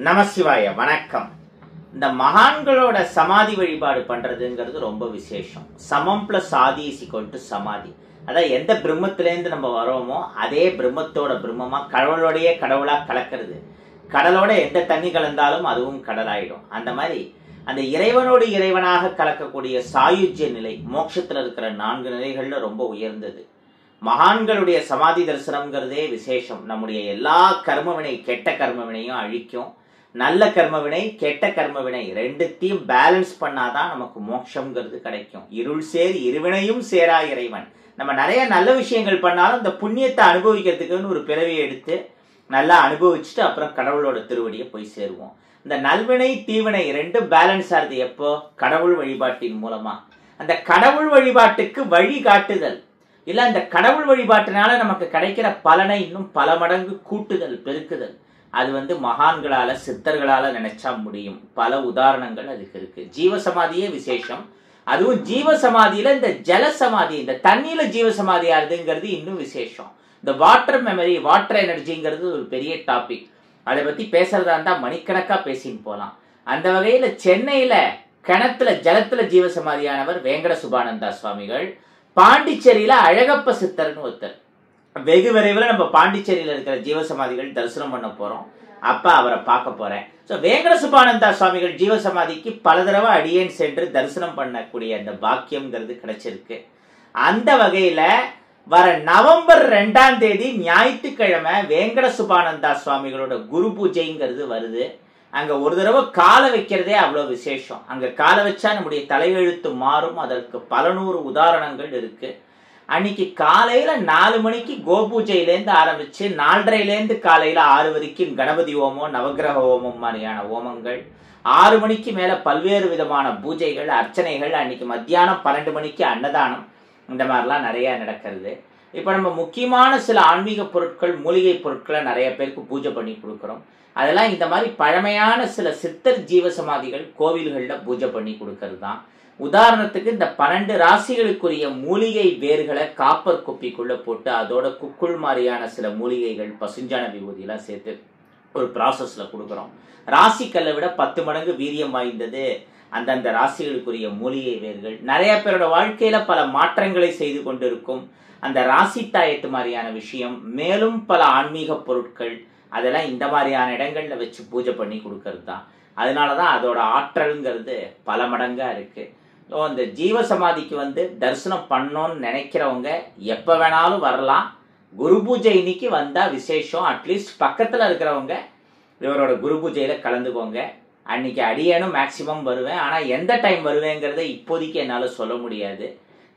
நமசிவாய வணக்கம். இந்த மகான்களோட சமாதி வழிபாடு பண்றதுங்கிறது ரொம்ப விசேஷம். சமம் பிளஸ் ஆதி இஸ் ஈக்வல் டு சமாதி. அதாவது எந்த பிரம்மத்திலேருந்து நம்ம வரோமோ அதே பிரம்மத்தோட பிரம்மமா கடவுளோடையே கடவுளா கலக்கிறது. கடலோட எந்த தண்ணி கலந்தாலும் அதுவும் கடலாயிடும். அந்த மாதிரி அந்த இறைவனோடு இறைவனாக கலக்கக்கூடிய சாயுஜ்ய நிலை மோட்சத்துல இருக்கிற 4 நிலைகள்ல ரொம்ப உயர்ந்தது. மகான்களுடைய சமாதி தரிசனம்ங்கிறதே விசேஷம். நம்முடைய எல்லா கர்மவினை கெட்ட கர்மவினையும் அழிக்கும். நல்ல கர்மவினை கெட்ட கர்மவினை ரெண்டுத்தையும் பேலன்ஸ் பண்ணாதான் நமக்கு மோட்சம்ங்கிறது கிடைக்கும். இருள் சேர் இருவினையும் சேரா இறைவன். நம்ம நிறைய நல்ல விஷயங்கள் பண்ணாலும் இந்த புண்ணியத்தை அனுபவிக்கிறதுக்குன்னு ஒரு பிறவியை எடுத்து நல்லா அனுபவிச்சுட்டு அப்புறம் கடவுளோட திருவடியை போய் சேருவோம். இந்த நல்வினை தீவினை ரெண்டும் பேலன்ஸ் ஆகுது எப்போ? கடவுள் வழிபாட்டின் மூலமா. அந்த கடவுள் வழிபாட்டுக்கு வழி காட்டுதல் இல்ல, அந்த கடவுள் வழிபாட்டினால நமக்கு கிடைக்கிற பலனை இன்னும் பல மடங்கு கூட்டுதல் பெருக்குதல். அது மகான்களால சித்தர்களால நினைச்சா முடியும். பல உதாரணங்கள் அதுக்கு இருக்கு. ஜீவசமாதியே விசேஷம். அதுவும் ஜீவசமாதியில இந்த ஜலசமாதி, இந்த தண்ணியில ஜீவசமாதி ஆகுதுங்கிறது இன்னும் விசேஷம். இந்த வாட்டர் மெமரி, வாட்டர் எனர்ஜிங்கிறது ஒரு பெரிய டாபிக். அதை பத்தி பேசுறதா இருந்தா மணிக்கணக்கா பேசின்னு போலாம். அந்த வகையில சென்னையில கிணத்துல ஜலத்துல ஜீவசமாதியானவர் வேங்கட சுபானந்தா சுவாமிகள். பாண்டிச்சேரியில அழகப்ப சித்தர்னு ஒருத்தர். வெகு விரைவில் நம்ம பாண்டிச்சேரியில இருக்கிற ஜீவசமாதிகள் தரிசனம் பண்ண போறோம். அப்ப அவரை பார்க்க போறேன். வேங்கட சுபானந்தா சுவாமிகள் ஜீவசமாதிக்கு பல தடவை அடியேன் சென்று தரிசனம் பண்ணக்கூடிய அந்த பாக்கியம்ங்கிறது கிடைச்சிருக்கு. அந்த வகையில வர நவம்பர் 2ஆம் தேதி ஞாயிற்றுக்கிழமை வேங்கட சுபானந்தா சுவாமிகளோட குரு பூஜைங்கிறது வருது. அங்க ஒரு தடவை காலை வைக்கிறதே அவ்வளவு விசேஷம். அங்க காலை வச்சா நம்முடைய தலையெழுத்து மாறும். அதற்கு பல 100 உதாரணங்கள் இருக்கு. அன்னைக்கு காலையில 4 மணிக்கு கோபூஜையிலேருந்து ஆரம்பிச்சு 4:30லேருந்து காலையில 6 வரைக்கும் கணபதி ஹோமம், நவகிரக ஹோமம் மாதிரியான ஹோமங்கள். 6 மணிக்கு மேல பல்வேறு விதமான பூஜைகள், அர்ச்சனைகள். அன்னைக்கு மத்தியானம் 12 மணிக்கு அன்னதானம். இந்த மாதிரிலாம் நிறைய நடக்கிறது. இப்ப நம்ம முக்கியமான சில ஆன்மீக பொருட்கள், மூலிகை பொருட்களை நிறைய பேருக்கு பூஜை பண்ணி கொடுக்கிறோம். அதெல்லாம் இந்த மாதிரி பழமையான சில சித்தர் ஜீவசமாதிகள் கோவில்கள்ல பூஜை பண்ணி கொடுக்கறது தான். உதாரணத்துக்கு இந்த 12 ராசிகளுக்குரிய மூலிகை வேர்களை காப்பர் குப்பிக்குள்ள போட்டு அதோட குக்குள் மாதிரியான சில மூலிகைகள், பசுஞ்சான விபூதி எல்லாம் சேர்த்து ஒரு ப்ராசஸ்ல கொடுக்குறோம். ராசிக்கல்லை விட 10 மடங்கு வீரியம் வாய்ந்தது அந்தந்த ராசிகளுக்குரிய மூலிகை வேர்கள். நிறைய பேரோட வாழ்க்கையில பல மாற்றங்களை செய்து கொண்டிருக்கும் அந்த ராசி தாயத்து மாதிரியான விஷயம். மேலும் பல ஆன்மீக பொருட்கள் அதெல்லாம் இந்த மாதிரியான இடங்கள்ல வச்சு பூஜை பண்ணி கொடுக்கறது தான். அதனாலதான் அதோட ஆற்றல்ங்கிறது பல மடங்கா இருக்கு. இந்த ஜீவசமாதிக்கு தரிசனம் பண்ணோன்னு நினைக்கிறவங்க எப்ப வேணாலும் வரலாம். குரு பூஜை இன்னைக்கு வந்தா விசேஷம். அட்லீஸ்ட் பக்கத்துல இருக்கிறவங்க இவரோட குரு பூஜையில கலந்துக்கோங்க. அன்னைக்கு அடியேனும் மேக்சிமம் வருவேன். ஆனா எந்த டைம் வருவேங்கிறத இப்போதைக்கு என்னால சொல்ல முடியாது.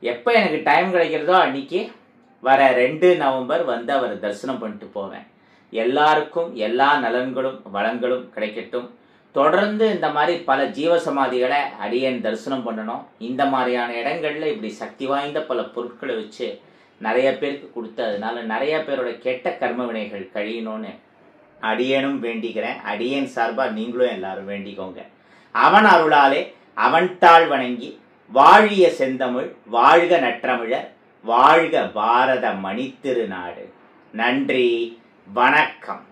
எப்ப எனக்கு டைம் கிடைக்கிறதோ அன்னைக்கு வர 2 நவம்பர் அவர் தரிசனம் பண்ணிட்டு போவேன். எல்லாருக்கும் எல்லா நலன்களும் வளங்களும் கிடைக்கட்டும். தொடர்ந்து இந்த மாதிரி பல ஜீவசமாதிகளை அடியேன் தரிசனம் பண்ணணும். இந்த மாதிரியான இடங்கள்ல இப்படி சக்தி வாய்ந்த பல பொருட்களை வச்சு நிறைய பேருக்கு கொடுத்து அதனால நிறைய பேரோட கெட்ட கர்ம வினைகள் கழியணும்னு அடியேனும் வேண்டிக்கிறேன். அடியேன் சார்பா நீங்களும் எல்லாரும் வேண்டிக்கோங்க. அவன் அருளாலே அவன் தாழ் வணங்கி வாழிய செந்தமிழ் வாழ்க நற்றமிழர் வாழ்க பாரத மணித்திருநாடு. நன்றி, வணக்கம்.